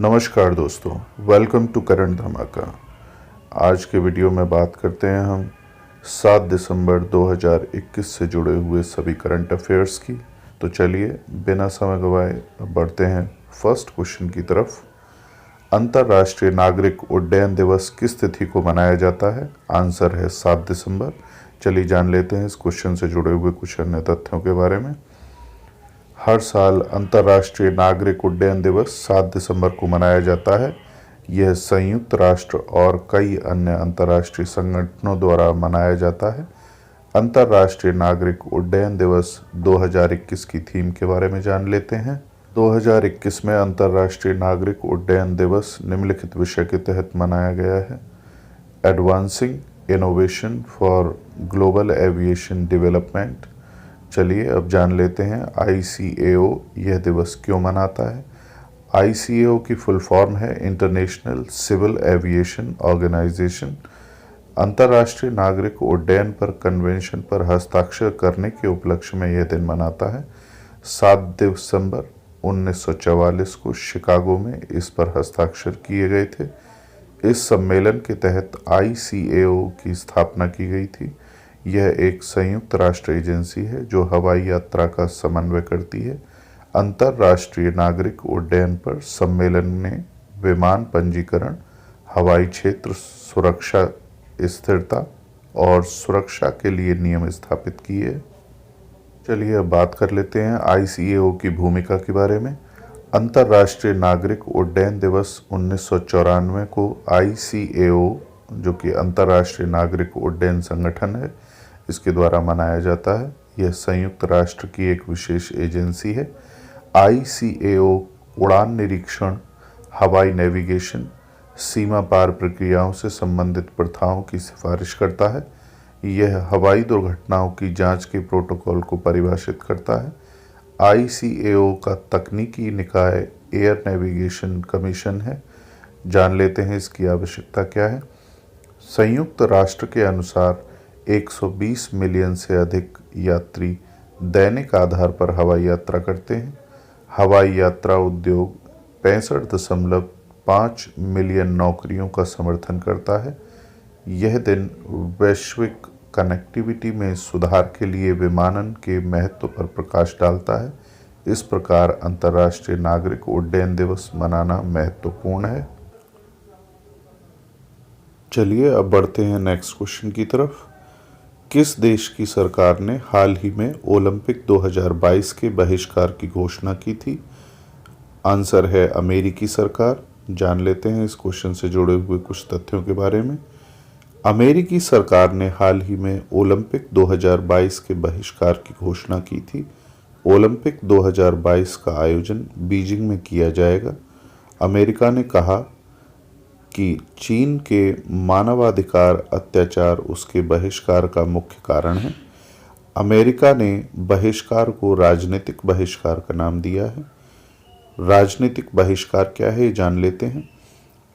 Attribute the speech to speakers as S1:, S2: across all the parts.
S1: नमस्कार दोस्तों, welcome to current धमाका। आज के वीडियो में बात करते हैं हम 7 दिसंबर 2021 से जुड़े हुए सभी करंट अफेयर्स की। तो चलिए बिना समय गवाए बढ़ते हैं फर्स्ट क्वेश्चन की तरफ। अंतर्राष्ट्रीय नागरिक उड्डयन दिवस किस तिथि को मनाया जाता है? आंसर है 7 दिसंबर। चलिए जान लेते हैं इस क्वेश्चन से जुड़े हुए कुछ अन्य तथ्यों के बारे में। हर साल अंतर्राष्ट्रीय नागरिक उड्डयन दिवस 7 दिसंबर को मनाया जाता है। यह संयुक्त राष्ट्र और कई अन्य अंतर्राष्ट्रीय संगठनों द्वारा मनाया जाता है। अंतर्राष्ट्रीय नागरिक उड्डयन दिवस 2021 की थीम के बारे में जान लेते हैं। 2021 में अंतर्राष्ट्रीय नागरिक उड्डयन दिवस निम्नलिखित विषय के तहत मनाया गया है। Advancing innovation for global aviation development. चलिए अब जान लेते हैं ICAO यह दिवस क्यों मनाता है। ICAO की फुल फॉर्म है इंटरनेशनल सिविल एविएशन ऑर्गेनाइजेशन। अंतर्राष्ट्रीय नागरिक उड्डयन पर कन्वेंशन पर हस्ताक्षर करने के उपलक्ष्य में यह दिन मनाता है। 7 दिसंबर 1944 को शिकागो में इस पर हस्ताक्षर किए गए थे। इस सम्मेलन के तहत ICAO की स्थापना की गई थी। यह एक संयुक्त राष्ट्र एजेंसी है जो हवाई यात्रा का समन्वय करती है। अंतर्राष्ट्रीय नागरिक उड्डयन पर सम्मेलन ने विमान पंजीकरण, हवाई क्षेत्र सुरक्षा, स्थिरता और सुरक्षा के लिए नियम स्थापित किए। चलिए अब बात कर लेते हैं ICAO की भूमिका के बारे में। अंतर्राष्ट्रीय नागरिक उड्डयन दिवस 1994 को ICAO, जो कि अंतर्राष्ट्रीय नागरिक उड्डयन संगठन है, इसके द्वारा मनाया जाता है। यह संयुक्त राष्ट्र की एक विशेष एजेंसी है। ICAO उड़ान निरीक्षण, हवाई नेविगेशन, सीमा पार प्रक्रियाओं से संबंधित प्रथाओं की सिफारिश करता है। यह हवाई दुर्घटनाओं की जांच के प्रोटोकॉल को परिभाषित करता है। ICAO का तकनीकी निकाय एयर नेविगेशन कमीशन है। जान लेते हैं इसकी आवश्यकता क्या है। संयुक्त राष्ट्र के अनुसार 120 मिलियन से अधिक यात्री दैनिक आधार पर हवाई यात्रा करते हैं। हवाई यात्रा उद्योग 65.5 मिलियन नौकरियों का समर्थन करता है। यह दिन वैश्विक कनेक्टिविटी में सुधार के लिए विमानन के महत्व पर प्रकाश डालता है। इस प्रकार अंतर्राष्ट्रीय नागरिक उड्डयन दिवस मनाना महत्वपूर्ण है। चलिए अब बढ़ते हैं नेक्स्ट क्वेश्चन की तरफ। किस देश की सरकार ने हाल ही में ओलंपिक 2022 के बहिष्कार की घोषणा की थी? आंसर है अमेरिकी सरकार। जान लेते हैं इस क्वेश्चन से जुड़े हुए कुछ तथ्यों के बारे में। अमेरिकी सरकार ने हाल ही में ओलंपिक 2022 के बहिष्कार की घोषणा की थी। ओलंपिक 2022 का आयोजन बीजिंग में किया जाएगा। अमेरिका ने कहा कि चीन के मानवाधिकार अत्याचार उसके बहिष्कार का मुख्य कारण है। अमेरिका ने बहिष्कार को राजनीतिक बहिष्कार का नाम दिया है। राजनीतिक बहिष्कार क्या है ये जान लेते हैं।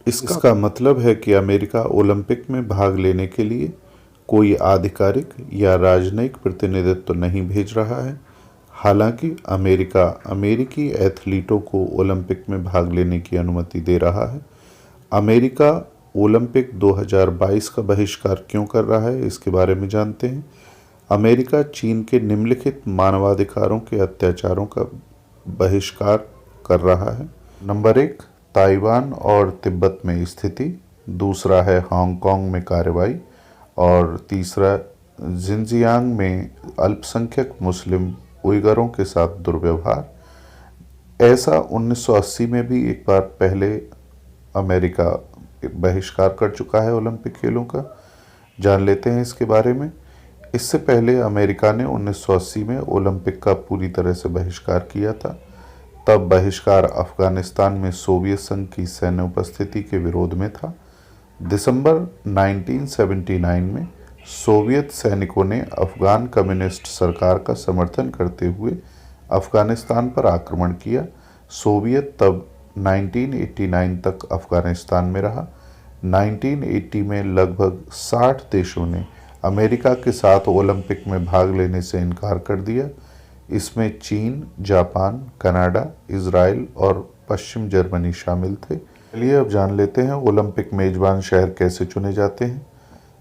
S1: इसका मतलब है कि अमेरिका ओलंपिक में भाग लेने के लिए कोई आधिकारिक या राजनयिक प्रतिनिधित्व नहीं भेज रहा है। हालांकि अमेरिका अमेरिकी एथलीटों को ओलंपिक में भाग लेने की अनुमति दे रहा है। अमेरिका ओलंपिक 2022 का बहिष्कार क्यों कर रहा है इसके बारे में जानते हैं। अमेरिका चीन के निम्नलिखित मानवाधिकारों के अत्याचारों का बहिष्कार कर रहा है। नंबर 1, ताइवान और तिब्बत में स्थिति। दूसरा है हांगकांग में कार्रवाई। और तीसरा जिनजियांग में अल्पसंख्यक मुस्लिम उइगरों के साथ दुर्व्यवहार। ऐसा 1980 में भी एक बार पहले अमेरिका बहिष्कार कर चुका है ओलंपिक खेलों का। जान लेते हैं इसके बारे में। इससे पहले अमेरिका ने 1980 में ओलंपिक का पूरी तरह से बहिष्कार किया था। तब बहिष्कार अफगानिस्तान में सोवियत संघ की सैन्य उपस्थिति के विरोध में था। दिसंबर 1979 में सोवियत सैनिकों ने अफगान कम्युनिस्ट सरकार का समर्थन करते हुए अफगानिस्तान पर आक्रमण किया। सोवियत तब 1989 तक अफगानिस्तान में रहा। 1980 में लगभग 60 देशों ने अमेरिका के साथ ओलंपिक में भाग लेने से इनकार कर दिया। इसमें चीन, जापान, कनाडा, इजराइल और पश्चिम जर्मनी शामिल थे। चलिए अब जान लेते हैं ओलंपिक मेजबान शहर कैसे चुने जाते हैं।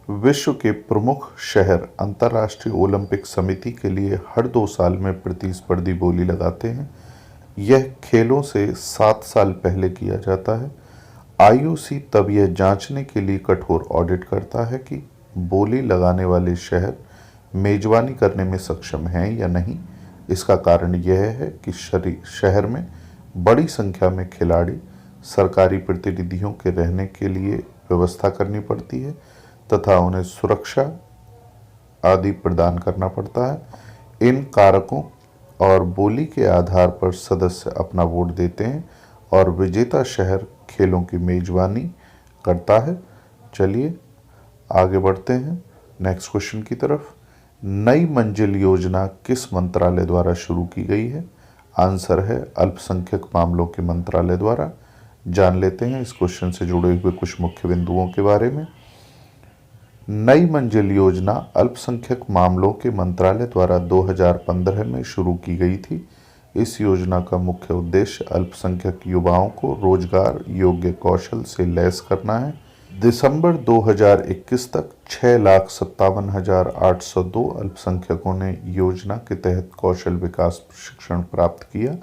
S1: विश्व के प्रमुख शहर अंतर्राष्ट्रीय ओलंपिक समिति के लिए हर 2 साल में प्रतिस्पर्धी बोली लगाते हैं। यह खेलों से 7 साल पहले किया जाता है। आईओसी तब यह जांचने के लिए कठोर ऑडिट करता है कि बोली लगाने वाले शहर मेजबानी करने में सक्षम हैं या नहीं। इसका कारण यह है कि शहर में बड़ी संख्या में खिलाड़ी, सरकारी प्रतिनिधियों के रहने के लिए व्यवस्था करनी पड़ती है तथा उन्हें सुरक्षा आदि प्रदान करना पड़ता है। इन कारकों और बोली के आधार पर सदस्य अपना वोट देते हैं और विजेता शहर खेलों की मेजबानी करता है। चलिए आगे बढ़ते हैं नेक्स्ट क्वेश्चन की तरफ। नई मंजिल योजना किस मंत्रालय द्वारा शुरू की गई है? आंसर है अल्पसंख्यक मामलों के मंत्रालय द्वारा। जान लेते हैं इस क्वेश्चन से जुड़े हुए कुछ मुख्य बिंदुओं के बारे में। नई मंजिल योजना अल्पसंख्यक मामलों के मंत्रालय द्वारा 2015 में शुरू की गई थी। इस योजना का मुख्य उद्देश्य अल्पसंख्यक युवाओं को रोजगार योग्य कौशल से लैस करना है। दिसंबर 2021 तक 6,57,802 अल्पसंख्यकों ने योजना के तहत कौशल विकास प्रशिक्षण प्राप्त किया।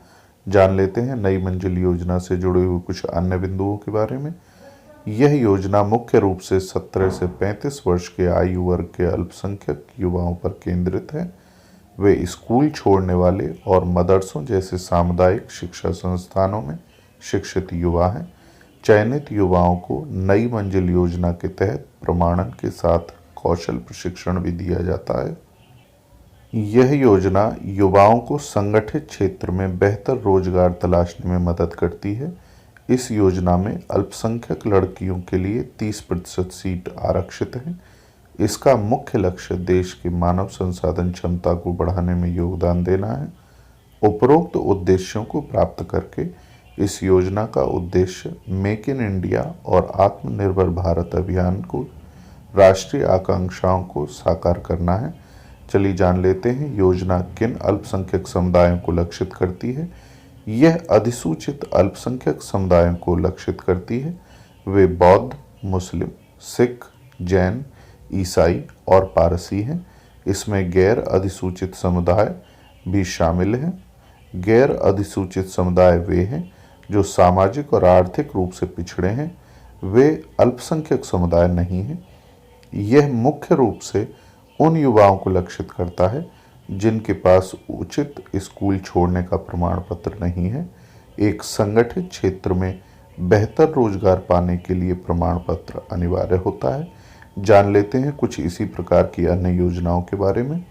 S1: जान लेते हैं नई मंजिल योजना से जुड़े हुए कुछ अन्य बिंदुओं के बारे में। यह योजना मुख्य रूप से 17 से 35 वर्ष के आयु वर्ग के अल्पसंख्यक युवाओं पर केंद्रित है। वे स्कूल छोड़ने वाले और मदरसों जैसे सामुदायिक शिक्षा संस्थानों में शिक्षित युवा हैं। चयनित युवाओं को नई मंजिल योजना के तहत प्रमाणन के साथ कौशल प्रशिक्षण भी दिया जाता है। यह योजना युवाओं को संगठित क्षेत्र में बेहतर रोजगार तलाशने में मदद करती है। इस योजना में अल्पसंख्यक लड़कियों के लिए 30% सीट आरक्षित हैं। इसका मुख्य लक्ष्य देश की मानव संसाधन क्षमता को बढ़ाने में योगदान देना है। उपरोक्त उद्देश्यों को प्राप्त करके इस योजना का उद्देश्य मेक इन इंडिया और आत्मनिर्भर भारत अभियान को राष्ट्रीय आकांक्षाओं को साकार करना है। चलिए जान लेते हैं योजना किन अल्पसंख्यक समुदायों को लक्षित करती है। यह अधिसूचित अल्पसंख्यक समुदायों को लक्षित करती है। वे बौद्ध, मुस्लिम, सिख, जैन, ईसाई और पारसी हैं। इसमें गैर अधिसूचित समुदाय भी शामिल हैं। गैर अधिसूचित समुदाय वे हैं जो सामाजिक और आर्थिक रूप से पिछड़े हैं। वे अल्पसंख्यक समुदाय नहीं हैं। यह मुख्य रूप से उन युवाओं को लक्षित करता है जिनके पास उचित स्कूल छोड़ने का प्रमाण पत्र नहीं है। एक संगठित क्षेत्र में बेहतर रोजगार पाने के लिए प्रमाण पत्र अनिवार्य होता है। जान लेते हैं कुछ इसी प्रकार की अन्य योजनाओं के बारे में।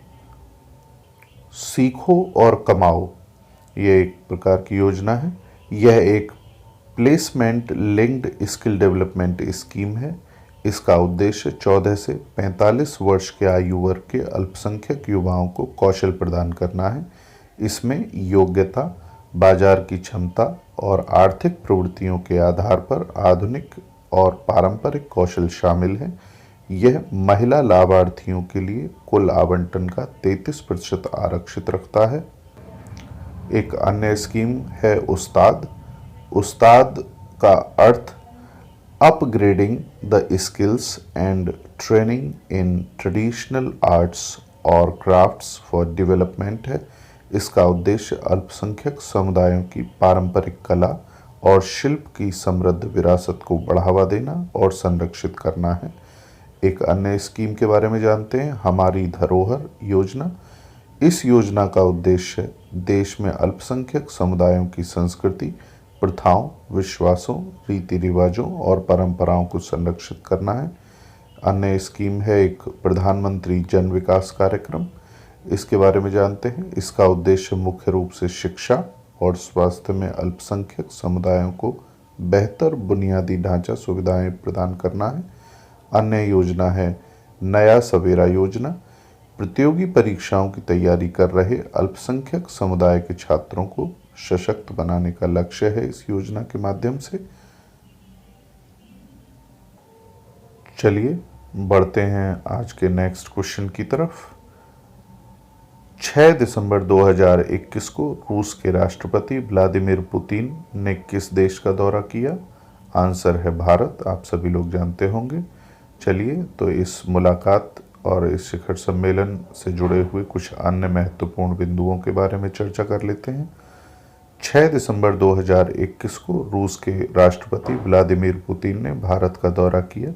S1: सीखो और कमाओ, यह एक प्रकार की योजना है। यह एक placement linked skill development scheme है। इसका उद्देश्य 14 से 45 वर्ष के आयु वर्ग के अल्पसंख्यक युवाओं को कौशल प्रदान करना है। इसमें योग्यता, बाजार की क्षमता और आर्थिक प्रवृत्तियों के आधार पर आधुनिक और पारंपरिक कौशल शामिल हैं। यह महिला लाभार्थियों के लिए कुल आवंटन का 33% आरक्षित रखता है। एक अन्य स्कीम है उस्ताद। उस्ताद का अर्थ upgrading the skills and training in traditional arts और क्राफ्ट्स फॉर डेवलपमेंट है। इसका उद्देश्य अल्पसंख्यक समुदायों की पारंपरिक कला और शिल्प की समृद्ध विरासत को बढ़ावा देना और संरक्षित करना है। एक अन्य स्कीम के बारे में जानते हैं, हमारी धरोहर योजना। इस योजना का उद्देश्य देश में अल्पसंख्यक समुदायों की संस्कृति, प्रथाओं, विश्वासों, रीति रिवाजों और परंपराओं को संरक्षित करना है। अन्य स्कीम है एक प्रधानमंत्री जन विकास कार्यक्रम। इसके बारे में जानते हैं। इसका उद्देश्य मुख्य रूप से शिक्षा और स्वास्थ्य में अल्पसंख्यक समुदायों को बेहतर बुनियादी ढांचा सुविधाएं प्रदान करना है। अन्य योजना है नया सवेरा योजना। प्रतियोगी परीक्षाओं की तैयारी कर रहे अल्पसंख्यक समुदाय के छात्रों को सशक्त बनाने का लक्ष्य है इस योजना के माध्यम से। चलिए बढ़ते हैं आज के नेक्स्ट क्वेश्चन की तरफ। 6 दिसंबर 2021 को रूस के राष्ट्रपति व्लादिमीर पुतिन ने किस देश का दौरा किया? आंसर है भारत। आप सभी लोग जानते होंगे। चलिए तो इस मुलाकात और इस शिखर सम्मेलन से जुड़े हुए कुछ अन्य महत्वपूर्ण बिंदुओं के बारे में चर्चा कर लेते हैं। 6 दिसंबर 2021 को रूस के राष्ट्रपति व्लादिमीर पुतिन ने भारत का दौरा किया।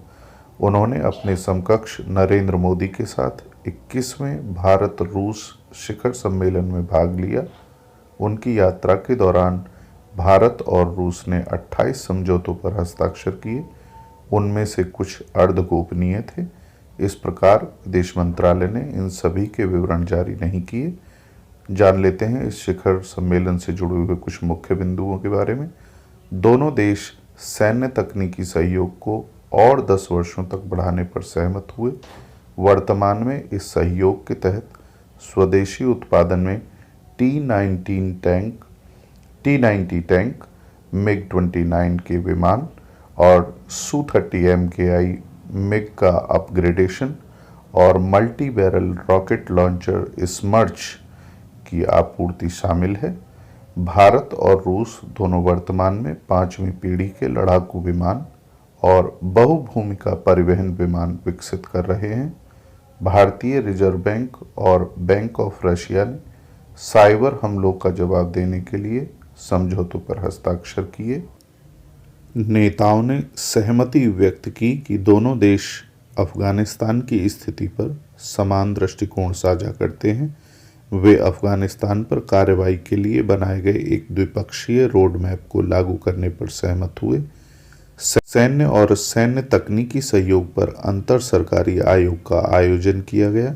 S1: उन्होंने अपने समकक्ष नरेंद्र मोदी के साथ 21वें भारत रूस शिखर सम्मेलन में भाग लिया। उनकी यात्रा के दौरान भारत और रूस ने 28 समझौतों पर हस्ताक्षर किए। उनमें से कुछ अर्धगोपनीय थे। इस प्रकार विदेश मंत्रालय ने इन सभी के विवरण जारी नहीं किए। जान लेते हैं इस शिखर सम्मेलन से जुड़े हुए कुछ मुख्य बिंदुओं के बारे में। दोनों देश सैन्य तकनीकी सहयोग को और 10 वर्षों तक बढ़ाने पर सहमत हुए। वर्तमान में इस सहयोग के तहत स्वदेशी उत्पादन में T-90 टैंक, MiG-29 के विमान और Su-30 MKI मिग का अपग्रेडेशन और मल्टी बैरल रॉकेट लॉन्चर स्मर्च की आपूर्ति शामिल है। भारत और रूस दोनों वर्तमान में 5वीं पीढ़ी के लड़ाकू विमान और बहुभूमिका परिवहन विमान विकसित कर रहे हैं। भारतीय रिजर्व बैंक और बैंक ऑफ रशिया ने साइबर हमलों का जवाब देने के लिए समझौतों पर हस्ताक्षर किए। नेताओं ने सहमति व्यक्त की कि दोनों देश अफगानिस्तान की स्थिति पर समान दृष्टिकोण साझा करते हैं। वे अफगानिस्तान पर कार्रवाई के लिए बनाए गए एक द्विपक्षीय रोड मैप को लागू करने पर सहमत हुए। सैन्य और सैन्य तकनीकी सहयोग पर अंतर सरकारी आयोग का आयोजन किया गया।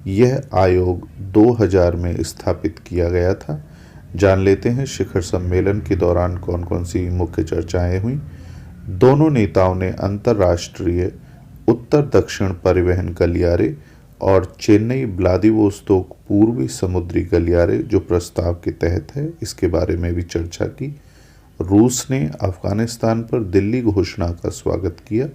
S1: यह आयोग 2000 में स्थापित किया गया था। जान लेते हैं शिखर सम्मेलन के दौरान कौन कौन सी मुख्य चर्चाएं हुई। दोनों नेताओं ने अंतर्राष्ट्रीय उत्तर दक्षिण परिवहन गलियारे और चेन्नई व्लादिवोस्तोक पूर्वी समुद्री गलियारे जो प्रस्ताव के तहत है इसके बारे में भी चर्चा की। रूस ने अफगानिस्तान पर दिल्ली घोषणा का स्वागत किया।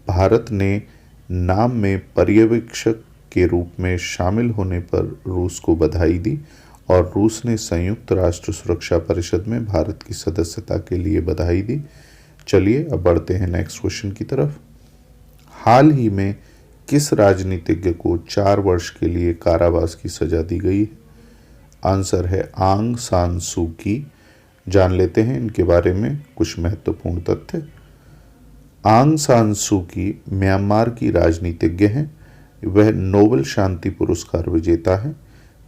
S1: भारत ने नाम में पर्यवेक्षक के रूप में शामिल होने पर रूस को बधाई दी और रूस ने संयुक्त राष्ट्र सुरक्षा परिषद में भारत की सदस्यता के लिए बधाई दी। चलिए अब बढ़ते हैं नेक्स्ट क्वेश्चन की तरफ। हाल ही में किस राजनीतिज्ञ को 4 वर्ष के लिए कारावास की सजा दी गई है? आंसर है आंग सान सू की। जान लेते हैं इनके बारे में कुछ महत्वपूर्ण तथ्य। आंग सान सू की म्यांमार की राजनीतिज्ञ हैं। वह नोबेल शांति पुरस्कार विजेता हैं।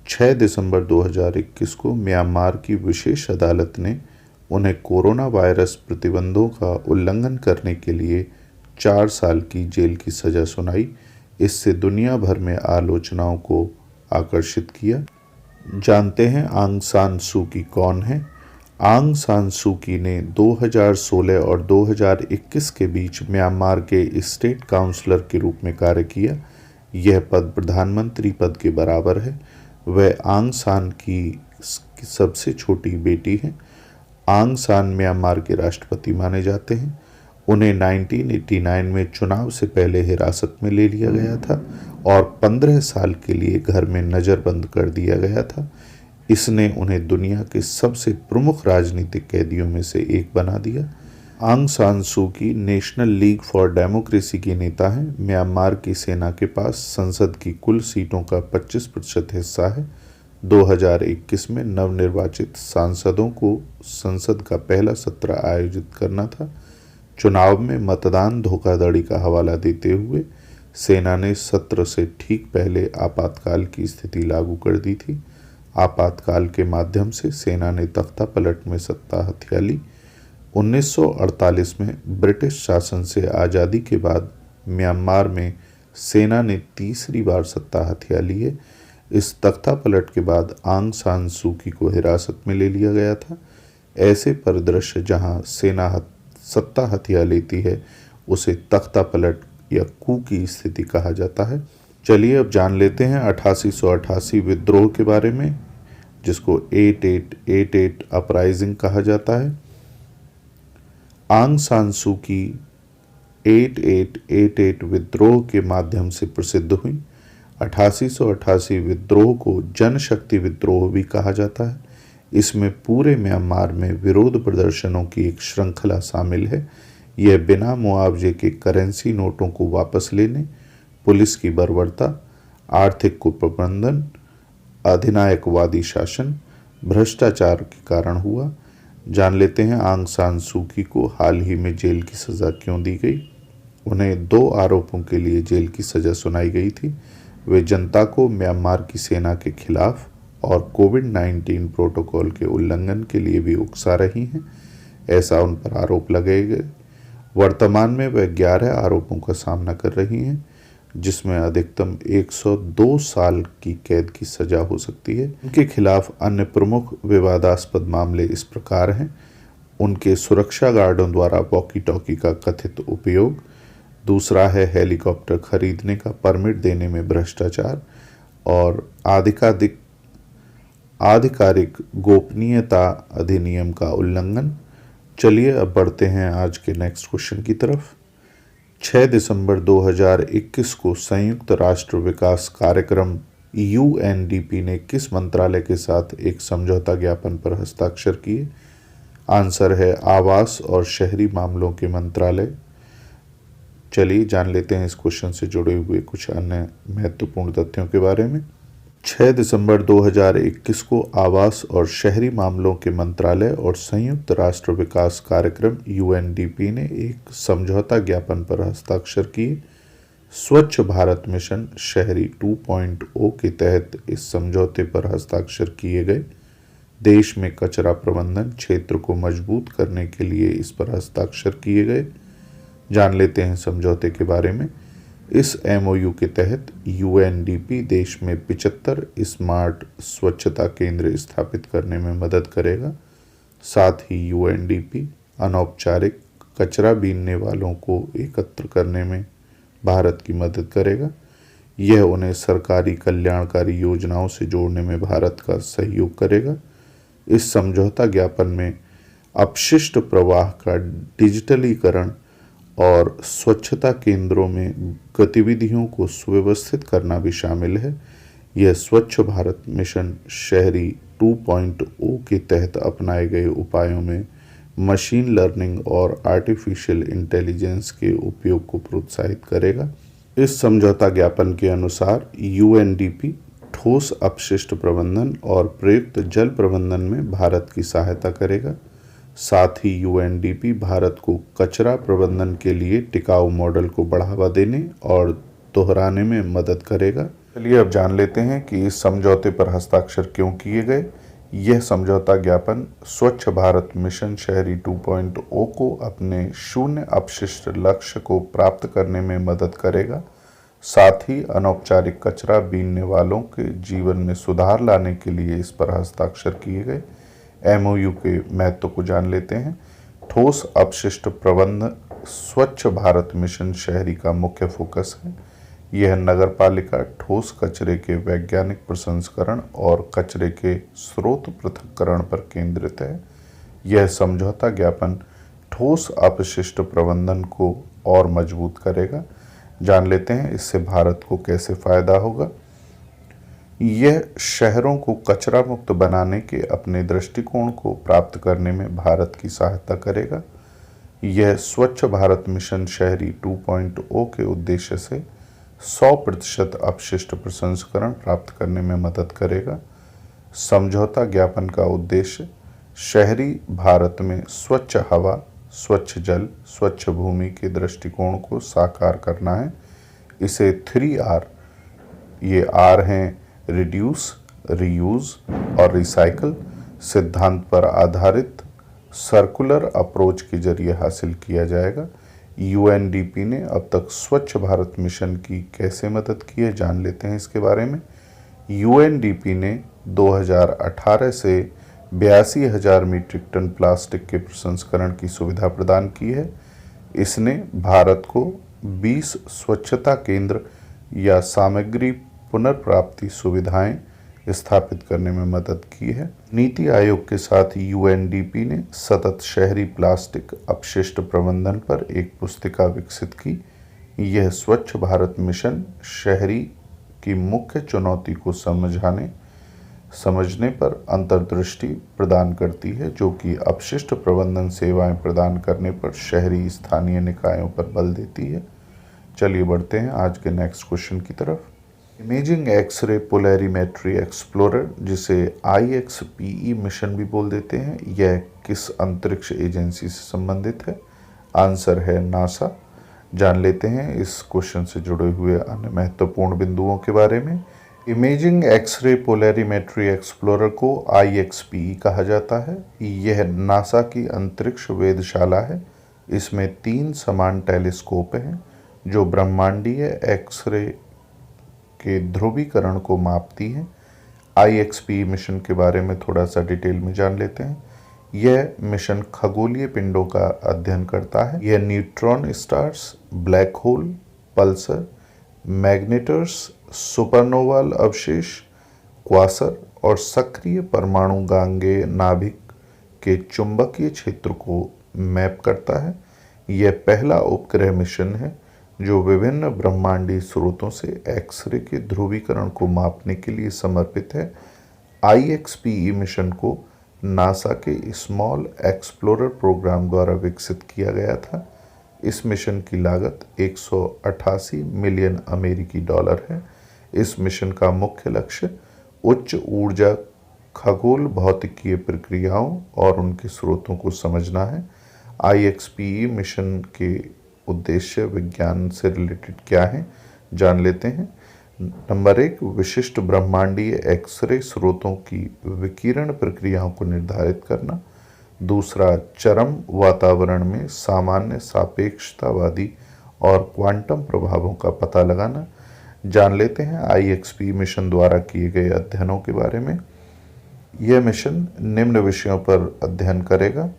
S1: 6 दिसंबर 2021 को म्यांमार की विशेष अदालत ने उन्हें कोरोना वायरस प्रतिबंधों का उल्लंघन करने के लिए 4 साल की जेल की सजा सुनाई। इससे दुनिया भर में आलोचनाओं को आकर्षित किया। जानते हैं आंग सान सू की कौन है। आंग सान सू की ने 2016 और 2021 के बीच म्यांमार के स्टेट काउंसलर के रूप में कार्य किया। यह पद प्रधानमंत्री पद के बराबर है। वह आंग सान की सबसे छोटी बेटी हैं। आंग सान म्यांमार के राष्ट्रपति माने जाते हैं। उन्हें 1989 में चुनाव से पहले हिरासत में ले लिया गया था और 15 साल के लिए घर में नज़रबंद कर दिया गया था। इसने उन्हें दुनिया के सबसे प्रमुख राजनीतिक कैदियों में से एक बना दिया। आंग सान सू की नेशनल लीग फॉर डेमोक्रेसी की नेता हैं। म्यांमार की सेना के पास संसद की कुल सीटों का 25% हिस्सा है। 2021 में नवनिर्वाचित सांसदों को संसद का पहला सत्र आयोजित करना था। चुनाव में मतदान धोखाधड़ी का हवाला देते हुए सेना ने सत्र से ठीक पहले आपातकाल की स्थिति लागू कर दी थी। आपातकाल के माध्यम से सेना ने तख्ता पलट में सत्ता हथिया ली। 1948 में ब्रिटिश शासन से आज़ादी के बाद म्यांमार में सेना ने तीसरी बार सत्ता हथिया ली है। इस तख्ता पलट के बाद आंग सान सू की को हिरासत में ले लिया गया था। ऐसे परिदृश्य जहां सेना सत्ता हथिया लेती है उसे तख्ता पलट या कू की स्थिति कहा जाता है। चलिए अब जान लेते हैं 8888 विद्रोह के बारे में, जिसको 8888 अपराइजिंग कहा जाता है। आंग सान सू की 8888 विद्रोह के माध्यम से प्रसिद्ध हुई। 8888 विद्रोह को जनशक्ति विद्रोह भी कहा जाता है। इसमें पूरे म्यांमार में विरोध प्रदर्शनों की एक श्रृंखला शामिल है। यह बिना मुआवजे के करेंसी नोटों को वापस लेने, पुलिस की बर्बरता, आर्थिक कुप्रबंधन, अधिनायकवादी शासन, भ्रष्टाचार के कारण हुआ। जान लेते हैं आंग सान सू की को हाल ही में जेल की सज़ा क्यों दी गई। उन्हें 2 आरोपों के लिए जेल की सज़ा सुनाई गई थी। वे जनता को म्यांमार की सेना के खिलाफ और कोविड-19 प्रोटोकॉल के उल्लंघन के लिए भी उकसा रही हैं, ऐसा उन पर आरोप लगाए गए। वर्तमान में वे 11 आरोपों का सामना कर रही हैं, जिसमें अधिकतम 102 साल की कैद की सजा हो सकती है। उनके खिलाफ अन्य प्रमुख विवादास्पद मामले इस प्रकार हैं: उनके सुरक्षा गार्डों द्वारा वॉकी टॉकी का कथित उपयोग, दूसरा है हेलीकॉप्टर खरीदने का परमिट देने में भ्रष्टाचार और आधिकारिक गोपनीयता अधिनियम का उल्लंघन। चलिए अब बढ़ते हैं आज के नेक्स्ट क्वेश्चन की तरफ। 6 दिसंबर 2021 को संयुक्त राष्ट्र विकास कार्यक्रम UNDP ने किस मंत्रालय के साथ एक समझौता ज्ञापन पर हस्ताक्षर किए? आंसर है आवास और शहरी मामलों के मंत्रालय। चलिए जान लेते हैं इस क्वेश्चन से जुड़े हुए कुछ अन्य महत्वपूर्ण तथ्यों के बारे में। 6 दिसंबर 2021 को आवास और शहरी मामलों के मंत्रालय और संयुक्त राष्ट्र विकास कार्यक्रम UNDP ने एक समझौता ज्ञापन पर हस्ताक्षर किए। स्वच्छ भारत मिशन शहरी 2.0 के तहत इस समझौते पर हस्ताक्षर किए गए। देश में कचरा प्रबंधन क्षेत्र को मजबूत करने के लिए इस पर हस्ताक्षर किए गए। जान लेते हैं समझौते के बारे में। इस MOU के तहत UNDP देश में 75 स्मार्ट स्वच्छता केंद्र स्थापित करने में मदद करेगा। साथ ही UNDP अनौपचारिक कचरा बीनने वालों को एकत्र करने में भारत की मदद करेगा। यह उन्हें सरकारी कल्याणकारी योजनाओं से जोड़ने में भारत का सहयोग करेगा। इस समझौता ज्ञापन में अपशिष्ट प्रवाह का डिजिटलीकरण और स्वच्छता केंद्रों में गतिविधियों को सुव्यवस्थित करना भी शामिल है। यह स्वच्छ भारत मिशन शहरी 2.0 के तहत अपनाए गए उपायों में मशीन लर्निंग और आर्टिफिशियल इंटेलिजेंस के उपयोग को प्रोत्साहित करेगा। इस समझौता ज्ञापन के अनुसार UNDP ठोस अपशिष्ट प्रबंधन और प्रयुक्त जल प्रबंधन में भारत की सहायता करेगा। साथ ही UNDP भारत को कचरा प्रबंधन के लिए टिकाऊ मॉडल को बढ़ावा देने और दोहराने में मदद करेगा। चलिए अब जान लेते हैं कि इस समझौते पर हस्ताक्षर क्यों किए गए। यह समझौता ज्ञापन स्वच्छ भारत मिशन शहरी 2.0 को अपने शून्य अपशिष्ट लक्ष्य को प्राप्त करने में मदद करेगा। साथ ही अनौपचारिक कचरा बीनने वालों के जीवन में सुधार लाने के लिए इस पर हस्ताक्षर किए गए। MOU के महत्व को जान लेते हैं। ठोस अपशिष्ट प्रबंधन स्वच्छ भारत मिशन शहरी का मुख्य फोकस है। यह नगरपालिका ठोस कचरे के वैज्ञानिक प्रसंस्करण और कचरे के स्रोत पृथक्करण पर केंद्रित है। यह समझौता ज्ञापन ठोस अपशिष्ट प्रबंधन को और मजबूत करेगा। जान लेते हैं इससे भारत को कैसे फायदा होगा। यह शहरों को कचरा मुक्त बनाने के अपने दृष्टिकोण को प्राप्त करने में भारत की सहायता करेगा। यह स्वच्छ भारत मिशन शहरी 2.0 के उद्देश्य से 100% अपशिष्ट प्रसंस्करण प्राप्त करने में मदद करेगा। समझौता ज्ञापन का उद्देश्य शहरी भारत में स्वच्छ हवा, स्वच्छ जल, स्वच्छ भूमि के दृष्टिकोण को साकार करना है। इसे 3R, ये R हैं रिड्यूस, रीयूज और रिसाइकल सिद्धांत पर आधारित सर्कुलर अप्रोच के जरिए हासिल किया जाएगा। UNDP ने अब तक स्वच्छ भारत मिशन की कैसे मदद की है, जान लेते हैं इसके बारे में। UNDP ने 2018 से 82,000 मीट्रिक टन प्लास्टिक के प्रसंस्करण की सुविधा प्रदान की है। इसने भारत को 20 स्वच्छता केंद्र या सामग्री पुनर्प्राप्ति सुविधाएं स्थापित करने में मदद की है। नीति आयोग के साथ UNDP ने सतत शहरी प्लास्टिक अपशिष्ट प्रबंधन पर एक पुस्तिका विकसित की। यह स्वच्छ भारत मिशन शहरी की मुख्य चुनौती को समझने पर अंतर्दृष्टि प्रदान करती है, जो कि अपशिष्ट प्रबंधन सेवाएं प्रदान करने पर शहरी स्थानीय निकायों पर बल देती है। चलिए बढ़ते हैं आज के नेक्स्ट क्वेश्चन की तरफ। इमेजिंग एक्सरे पोलैरिमेट्री एक्सप्लोरर, जिसे IXPE मिशन भी बोल देते हैं, यह किस अंतरिक्ष एजेंसी से संबंधित है? आंसर है नासा। जान लेते हैं इस क्वेश्चन से जुड़े हुए अन्य महत्वपूर्ण बिंदुओं के बारे में। इमेजिंग एक्सरे पोलैरिमेट्री एक्सप्लोरर को IXPE कहा जाता है। यह नासा की अंतरिक्ष वेधशाला है। इसमें 3 समान टेलीस्कोप हैं जो ब्रह्मांडीय एक्सरे के ध्रुवीकरण को मापती हैं। IXPE मिशन के बारे में थोड़ा सा डिटेल में जान लेते हैं। यह मिशन खगोलीय पिंडों का अध्ययन करता है। यह neutron stars, black hole, pulsar, magnetars, सुपरनोवाल अवशेष, क्वासर और सक्रिय परमाणुगांगेय नाभिक के चुंबकीय क्षेत्र को मैप करता है। यह पहला उपग्रह मिशन है जो विभिन्न ब्रह्मांडीय स्रोतों से एक्सरे के ध्रुवीकरण को मापने के लिए समर्पित है। IXPE मिशन को नासा के स्मॉल एक्सप्लोरर प्रोग्राम द्वारा विकसित किया गया था। इस मिशन की लागत 188 मिलियन अमेरिकी डॉलर है। इस मिशन का मुख्य लक्ष्य उच्च ऊर्जा खगोल भौतिकीय प्रक्रियाओं और उनके स्रोतों को समझना है। IXPE मिशन के उद्देश्य विज्ञान से रिलेटेड क्या हैं, जान लेते हैं। नंबर 1, विशिष्ट ब्रह्मांडीय एक्सरे स्रोतों की विकिरण प्रक्रियाओं को निर्धारित करना। दूसरा, चरम वातावरण में सामान्य सापेक्षतावादी और क्वांटम प्रभावों का पता लगाना। जान लेते हैं IXPE मिशन द्वारा किए गए अध्ययनों के बारे में। यह मिशन निम्न विषयों पर अध्ययन करेगा।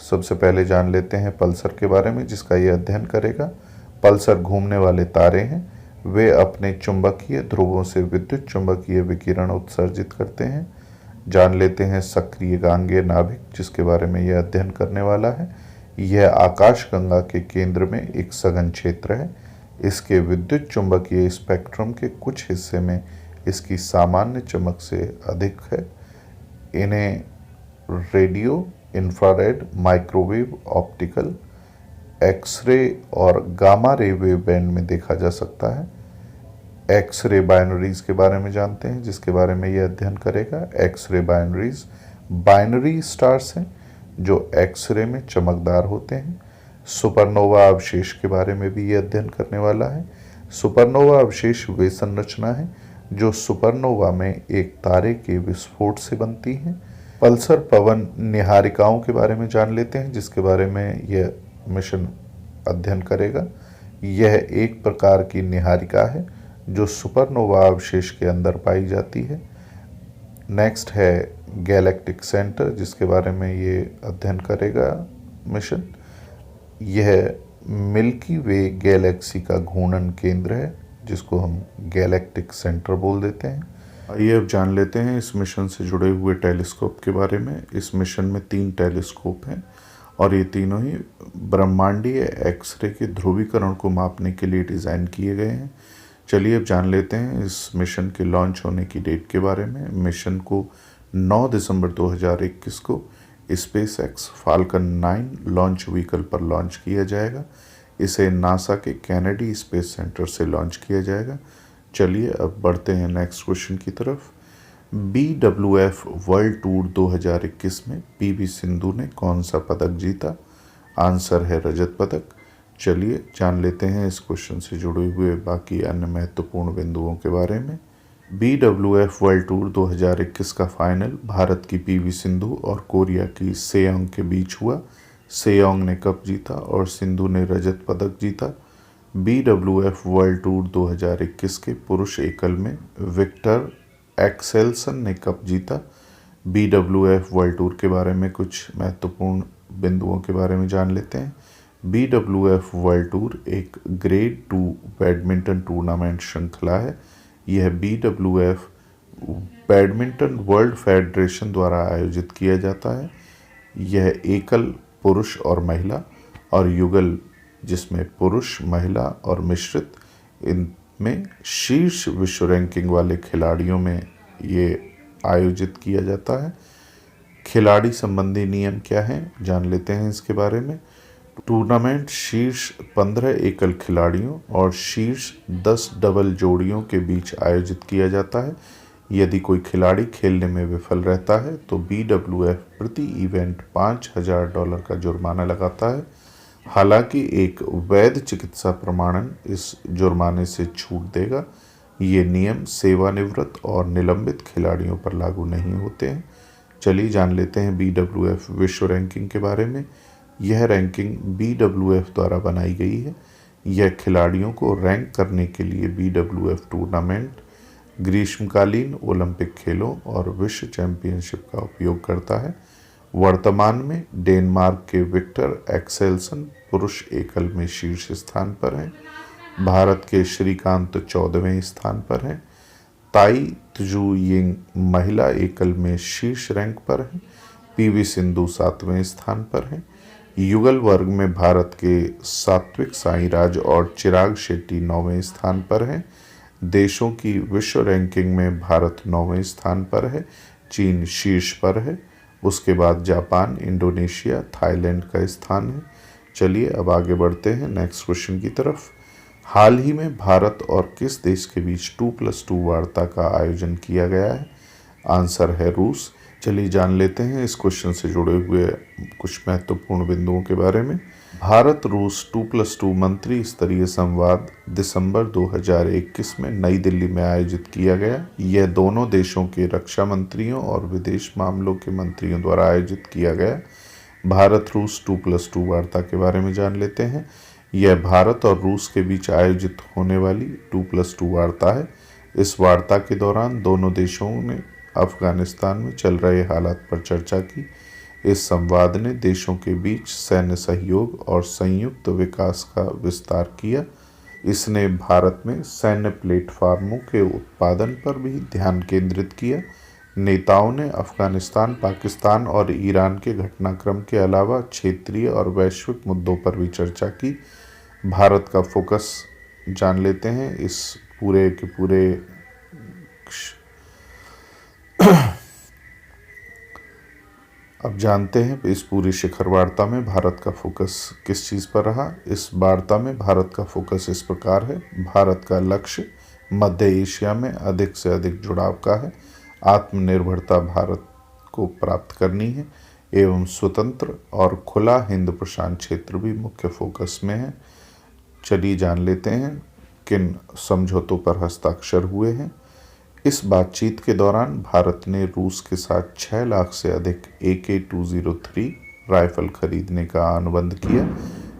S1: सबसे पहले जान लेते हैं पल्सर के बारे में, जिसका यह अध्ययन करेगा। पल्सर घूमने वाले तारे हैं। वे अपने चुंबकीय ध्रुवों से विद्युत चुंबकीय विकिरण उत्सर्जित करते हैं। जान लेते हैं सक्रिय गांगेय नाभिक, जिसके बारे में यह अध्ययन करने वाला है। यह आकाशगंगा के केंद्र में एक सघन क्षेत्र है। इसके विद्युत चुंबकीय स्पेक्ट्रम के कुछ हिस्से में इसकी सामान्य चमक से अधिक है। इन्हें radio, infrared, microwave, optical, x ray और गामा रे वेवबैंड में देखा जा सकता है। एक्सरे बाइनरीज के बारे में जानते हैं, जिसके बारे में यह अध्ययन करेगा। एक्सरे बाइनरीज बाइनरी स्टार्स हैं जो एक्सरे में चमकदार होते हैं। सुपरनोवा अवशेष के बारे में भी यह अध्ययन करने वाला है। सुपरनोवा अवशेष वे संरचना है जो सुपरनोवा में एक तारे के विस्फोट से बनती हैं। पल्सर पवन निहारिकाओं के बारे में जान लेते हैं, जिसके बारे में यह मिशन अध्ययन करेगा। यह एक प्रकार की निहारिका है जो सुपरनोवा अवशेष के अंदर पाई जाती है। नेक्स्ट है गैलेक्टिक सेंटर, जिसके बारे में ये अध्ययन करेगा मिशन। यह मिल्की वे गैलेक्सी का घूर्णन केंद्र है, जिसको हम गैलेक्टिक सेंटर बोल देते हैं। आइए अब जान लेते हैं इस मिशन से जुड़े हुए टेलीस्कोप के बारे में। इस मिशन में 3 टेलीस्कोप हैं और ये तीनों ही ब्रह्मांडीय एक्सरे के ध्रुवीकरण को मापने के लिए डिज़ाइन किए गए हैं। चलिए अब जान लेते हैं इस मिशन के लॉन्च होने की डेट के बारे में। मिशन को 9 दिसंबर 2021 को SpaceX फाल्कन 9 लॉन्च व्हीकल पर लॉन्च किया जाएगा। इसे नासा के कैनेडी स्पेस सेंटर से लॉन्च किया जाएगा। चलिए अब बढ़ते हैं नेक्स्ट क्वेश्चन की तरफ। BWF वर्ल्ड टूर 2021 में PV सिंधु ने कौन सा पदक जीता? आंसर है रजत पदक। चलिए जान लेते हैं इस क्वेश्चन से जुड़े हुए बाकी अन्य महत्वपूर्ण बिंदुओं के बारे में। BWF वर्ल्ड टूर 2021 का फाइनल भारत की PV सिंधु और कोरिया की सेयोंग के बीच हुआ। सेयोंग ने कप जीता और सिंधु ने रजत पदक जीता। BWF वर्ल्ड टूर 2021 के पुरुष एकल में विक्टर एक्सेल्सन ने कप जीता। BWF वर्ल्ड टूर के बारे में कुछ महत्वपूर्ण बिंदुओं के बारे में जान लेते हैं। BWF वर्ल्ड टूर एक ग्रेड 2 बैडमिंटन टूर्नामेंट श्रृंखला है। यह BWF बैडमिंटन वर्ल्ड फेडरेशन द्वारा आयोजित किया जाता है। यह एकल, पुरुष और महिला और युगल, जिसमें पुरुष, महिला और मिश्रित, इन में शीर्ष विश्व रैंकिंग वाले खिलाड़ियों में ये आयोजित किया जाता है। खिलाड़ी संबंधी नियम क्या हैं, जान लेते हैं इसके बारे में। टूर्नामेंट शीर्ष 15 एकल खिलाड़ियों और शीर्ष 10 डबल जोड़ियों के बीच आयोजित किया जाता है। यदि कोई खिलाड़ी खेलने में विफल रहता है तो BWF प्रति इवेंट $5,000 का जुर्माना लगाता है। हालांकि एक वैध चिकित्सा प्रमाणन इस जुर्माने से छूट देगा। ये नियम सेवानिवृत्त और निलंबित खिलाड़ियों पर लागू नहीं होते हैं। चलिए जान लेते हैं BWF विश्व रैंकिंग के बारे में। यह रैंकिंग BWF द्वारा बनाई गई है। यह खिलाड़ियों को रैंक करने के लिए BWF टूर्नामेंट, ग्रीष्मकालीन ओलंपिक खेलों और विश्व चैंपियनशिप का उपयोग करता है। वर्तमान में डेनमार्क के विक्टर एक्सेल्सन पुरुष एकल में शीर्ष स्थान पर हैं। भारत के श्रीकांत 14वें स्थान पर हैं। ताई त्जू यिंग महिला एकल में शीर्ष रैंक पर हैं। PV सिंधु 7वें स्थान पर हैं। युगल वर्ग में भारत के सात्विक साईराज और चिराग शेट्टी 9वें स्थान पर हैं। देशों की विश्व रैंकिंग में भारत 9वें स्थान पर है। चीन शीर्ष पर है। उसके बाद जापान, इंडोनेशिया, थाईलैंड का स्थान है। चलिए अब आगे बढ़ते हैं नेक्स्ट क्वेश्चन की तरफ। हाल ही में भारत और किस देश के बीच 2+2 वार्ता का आयोजन किया गया है? आंसर है रूस। चलिए जान लेते हैं इस क्वेश्चन से जुड़े हुए कुछ महत्वपूर्ण बिंदुओं के बारे में। भारत रूस 2+2 मंत्री स्तरीय संवाद दिसंबर 2021 में नई दिल्ली में आयोजित किया गया। यह दोनों देशों के रक्षा मंत्रियों और विदेश मामलों के मंत्रियों द्वारा आयोजित किया गया। भारत रूस 2+2 वार्ता के बारे में जान लेते हैं। यह भारत और रूस के बीच आयोजित होने वाली 2+2 वार्ता है। इस वार्ता के दौरान दोनों देशों ने अफगानिस्तान में चल रहे हालात पर चर्चा की। इस संवाद ने देशों के बीच सैन्य सहयोग और संयुक्त विकास का विस्तार किया। इसने भारत में सैन्य प्लेटफार्मों के उत्पादन पर भी ध्यान केंद्रित किया। नेताओं ने अफगानिस्तान, पाकिस्तान और ईरान के घटनाक्रम के अलावा क्षेत्रीय और वैश्विक मुद्दों पर भी चर्चा की। भारत का फोकस जान लेते हैं इस पूरे के पूरे अब जानते हैं इस पूरी शिखर वार्ता में भारत का फोकस किस चीज़ पर रहा। इस वार्ता में भारत का फोकस इस प्रकार है। भारत का लक्ष्य मध्य एशिया में अधिक से अधिक जुड़ाव का है। आत्मनिर्भरता भारत को प्राप्त करनी है एवं स्वतंत्र और खुला हिंद प्रशांत क्षेत्र भी मुख्य फोकस में है। चलिए जान लेते हैं किन समझौतों पर हस्ताक्षर हुए हैं। इस बातचीत के दौरान भारत ने रूस के साथ 6 लाख से अधिक AK-203 राइफल खरीदने का अनुबंध किया।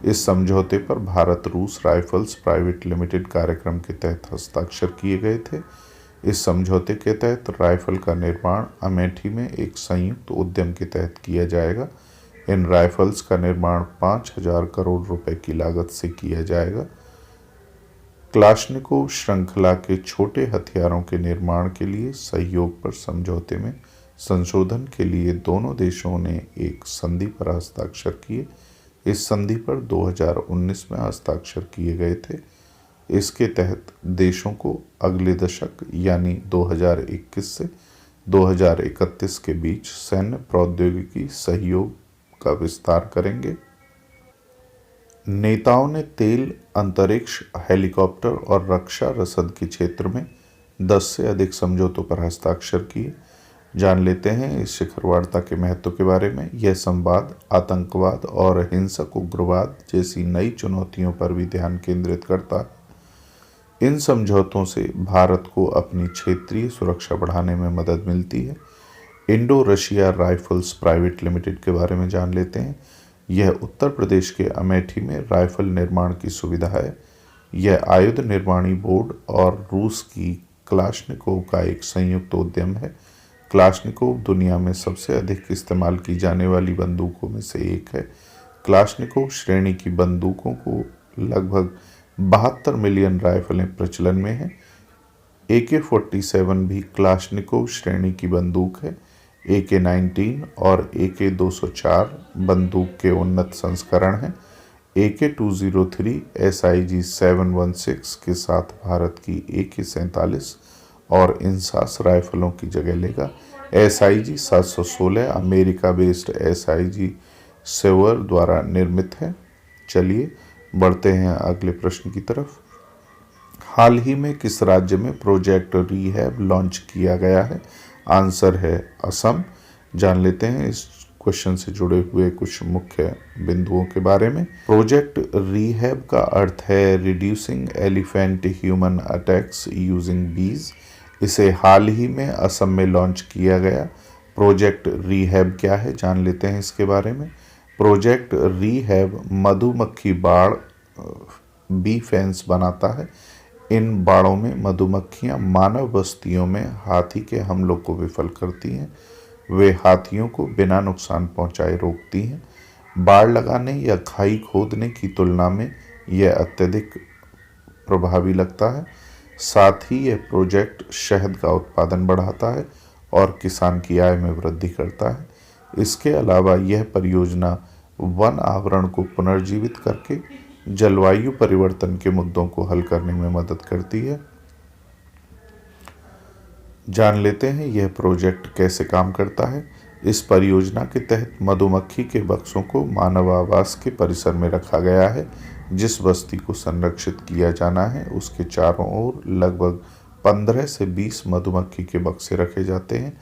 S1: इस समझौते पर भारत रूस राइफल्स प्राइवेट लिमिटेड कार्यक्रम के तहत हस्ताक्षर किए गए थे। इस समझौते के तहत राइफल का निर्माण अमेठी में एक संयुक्त उद्यम के तहत किया जाएगा। इन राइफल्स का निर्माण 5,000 करोड़ रुपए की लागत से किया जाएगा। क्लाशनिकोव श्रृंखला के छोटे हथियारों के निर्माण के लिए सहयोग पर समझौते में संशोधन के लिए दोनों देशों ने एक संधि पर हस्ताक्षर किए। इस संधि पर 2019 में हस्ताक्षर किए गए थे। इसके तहत देशों को अगले दशक यानी 2021 से 2031 के बीच सैन्य प्रौद्योगिकी सहयोग का विस्तार करेंगे। नेताओं ने तेल, अंतरिक्ष, हेलीकॉप्टर और रक्षा रसद के क्षेत्र में 10 से अधिक समझौतों पर हस्ताक्षर किए। जान लेते हैं इस शिखर वार्ता के महत्व के बारे में। यह संवाद आतंकवाद और हिंसक उग्रवाद जैसी नई चुनौतियों पर भी ध्यान केंद्रित करता है। इन समझौतों से भारत को अपनी क्षेत्रीय सुरक्षा बढ़ाने में मदद मिलती है। Indo Russia rifles private limited के बारे में जान लेते हैं। यह उत्तर प्रदेश के अमेठी में राइफल निर्माण की सुविधा है। यह आयुध निर्माणी बोर्ड और रूस की क्लाशनिकोव का एक संयुक्त उद्यम है। क्लाशनिकोव दुनिया में सबसे अधिक इस्तेमाल की जाने वाली बंदूकों में से एक है। क्लाशनिकोव श्रेणी की बंदूकों को लगभग 72 मिलियन राइफलें प्रचलन में हैं। AK-47 भी क्लाशनिकोव श्रेणी की बंदूक है। AK-19 और AK-204 बंदूक के उन्नत संस्करण हैं। AK-203 SIG-716 के साथ भारत की AK-47 और इंसास राइफलों की जगह लेगा। SIG-716 America based SIG saver द्वारा निर्मित है। चलिए बढ़ते हैं अगले प्रश्न की तरफ। हाल ही में किस राज्य में प्रोजेक्ट रीहैब लॉन्च किया गया है? आंसर है असम। जान लेते हैं इस क्वेश्चन से जुड़े हुए कुछ मुख्य बिंदुओं के बारे में। प्रोजेक्ट रीहैब का अर्थ है reducing elephant human attacks using बीज। इसे हाल ही में असम में लॉन्च किया गया। प्रोजेक्ट रीहैब क्या है, जान लेते हैं इसके बारे में। प्रोजेक्ट रीहैब मधुमक्खी बाड़ बी फेंस बनाता है। इन बाड़ों में मधुमक्खियां मानव बस्तियों में हाथी के हमलों को विफल करती हैं। वे हाथियों को बिना नुकसान पहुंचाए रोकती हैं। बाड़ लगाने या खाई खोदने की तुलना में यह अत्यधिक प्रभावी लगता है। साथ ही यह प्रोजेक्ट शहद का उत्पादन बढ़ाता है और किसान की आय में वृद्धि करता है। इसके अलावा यह परियोजना वन आवरण को पुनर्जीवित करके जलवायु परिवर्तन के मुद्दों को हल करने में मदद करती है। जान लेते हैं यह प्रोजेक्ट कैसे काम करता है। इस परियोजना के तहत मधुमक्खी के बक्सों को मानव आवास के परिसर में रखा गया है। जिस बस्ती को संरक्षित किया जाना है उसके चारों ओर लगभग 15 से 20 मधुमक्खी के बक्से रखे जाते हैं।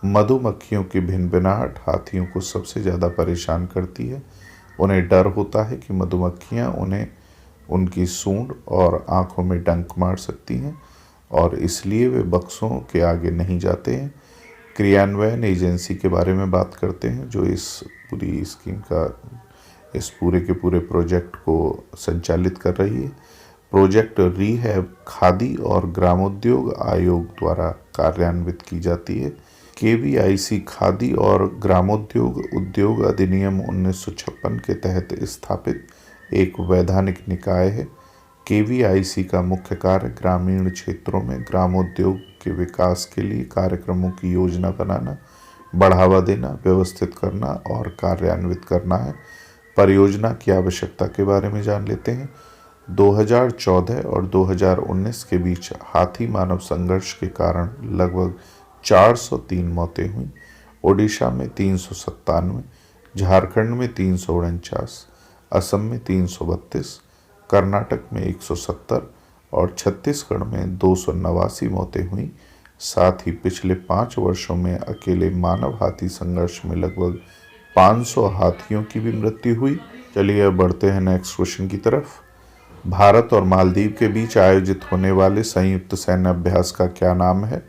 S1: मधुमक्खियों की भिनभिनाहट हाथियों को सबसे ज़्यादा परेशान करती है। उन्हें डर होता है कि मधुमक्खियां उन्हें उनकी सूंड और आंखों में डंक मार सकती हैं और इसलिए वे बक्सों के आगे नहीं जाते हैं। क्रियान्वयन एजेंसी के बारे में बात करते हैं जो इस पूरी स्कीम का, इस पूरे के पूरे प्रोजेक्ट को संचालित कर रही है। प्रोजेक्ट रीहैब खादी और ग्रामोद्योग आयोग द्वारा कार्यान्वित की जाती है। KVIC खादी और ग्रामोद्योग अधिनियम 1956 के तहत स्थापित एक वैधानिक निकाय है। KVIC का मुख्य कार्य ग्रामीण क्षेत्रों में ग्रामोद्योग के विकास के लिए कार्यक्रमों की योजना बनाना, बढ़ावा देना, व्यवस्थित करना और कार्यान्वित करना है। परियोजना की आवश्यकता के बारे में जान लेते हैं। 2014 और 2019 के बीच हाथी मानव संघर्ष के कारण लगभग 403 मौतें हुई। ओडिशा में 397, झारखंड में 349, असम में 332, कर्नाटक में 170 और छत्तीसगढ़ में 289 मौतें हुई। साथ ही पिछले 5 वर्षों में अकेले मानव हाथी संघर्ष में लगभग 500 हाथियों की भी मृत्यु हुई। चलिए अब बढ़ते हैं नेक्स्ट क्वेश्चन की तरफ। भारत और मालदीव के बीच आयोजित होने वाले संयुक्त सैन्य अभ्यास का क्या नाम है?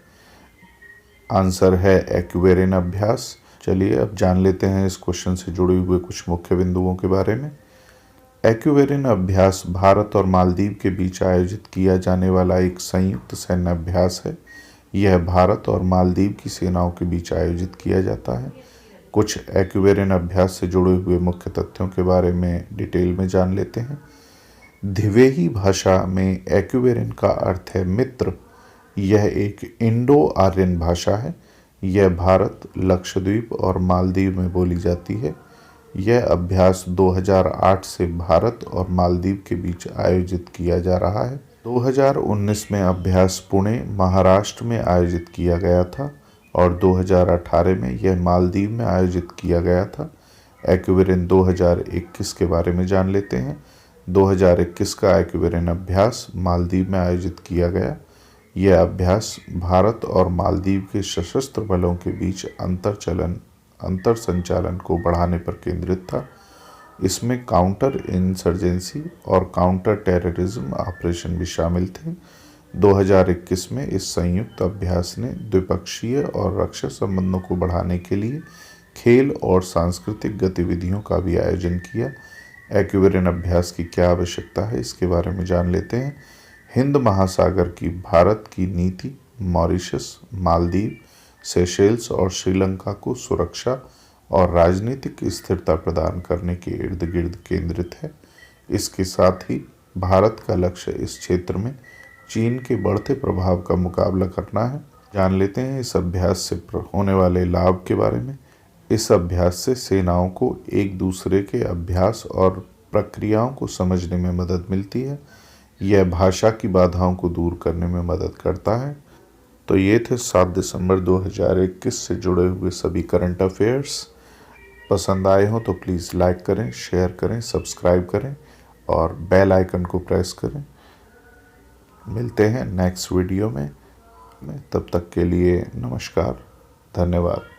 S1: आंसर है एक्वेरिन अभ्यास। चलिए अब जान लेते हैं इस क्वेश्चन से जुड़े हुए कुछ मुख्य बिंदुओं के बारे में। एक्वेरिन अभ्यास भारत और मालदीव के बीच आयोजित किया जाने वाला एक संयुक्त सैन्य अभ्यास है। यह भारत और मालदीव की सेनाओं के बीच आयोजित किया जाता है। कुछ एक्वेरिन अभ्यास से जुड़े हुए मुख्य तथ्यों के बारे में डिटेल में जान लेते हैं। धिवेही भाषा में एक्वेरिन का अर्थ है मित्र। यह एक इंडो आर्यन भाषा है। यह भारत, लक्षद्वीप और मालदीव में बोली जाती है। यह अभ्यास 2008 से भारत और मालदीव के बीच आयोजित किया जा रहा है। 2019 में अभ्यास पुणे, महाराष्ट्र में आयोजित किया गया था और 2018 में यह मालदीव में आयोजित किया गया था। एक्वेरिन 2021 के बारे में जान लेते हैं। 2021 का एक्वेरिन अभ्यास मालदीव में आयोजित किया गया। यह अभ्यास भारत और मालदीव के सशस्त्र बलों के बीच अंतर संचालन को बढ़ाने पर केंद्रित था। इसमें काउंटर इंसर्जेंसी और काउंटर टेररिज्म ऑपरेशन भी शामिल थे। 2021 में इस संयुक्त अभ्यास ने द्विपक्षीय और रक्षा संबंधों को बढ़ाने के लिए खेल और सांस्कृतिक गतिविधियों का भी आयोजन किया। एक्वेरिन अभ्यास की क्या आवश्यकता है इसके बारे में जान लेते हैं। हिंद महासागर की भारत की नीति मॉरिशस, मालदीव, सेशेल्स और श्रीलंका को सुरक्षा और राजनीतिक स्थिरता प्रदान करने के इर्द गिर्द केंद्रित है। इसके साथ ही भारत का लक्ष्य इस क्षेत्र में चीन के बढ़ते प्रभाव का मुकाबला करना है। जान लेते हैं इस अभ्यास से होने वाले लाभ के बारे में। इस अभ्यास से सेनाओं को एक दूसरे के अभ्यास और प्रक्रियाओं को समझने में मदद मिलती है। यह भाषा की बाधाओं को दूर करने में मदद करता है। तो ये थे 7 दिसंबर 2021 से जुड़े हुए सभी करंट अफेयर्स। पसंद आए हो तो प्लीज़ लाइक करें, शेयर करें, सब्सक्राइब करें और बेल आइकन को प्रेस करें। मिलते हैं नेक्स्ट वीडियो में। तब तक के लिए नमस्कार, धन्यवाद।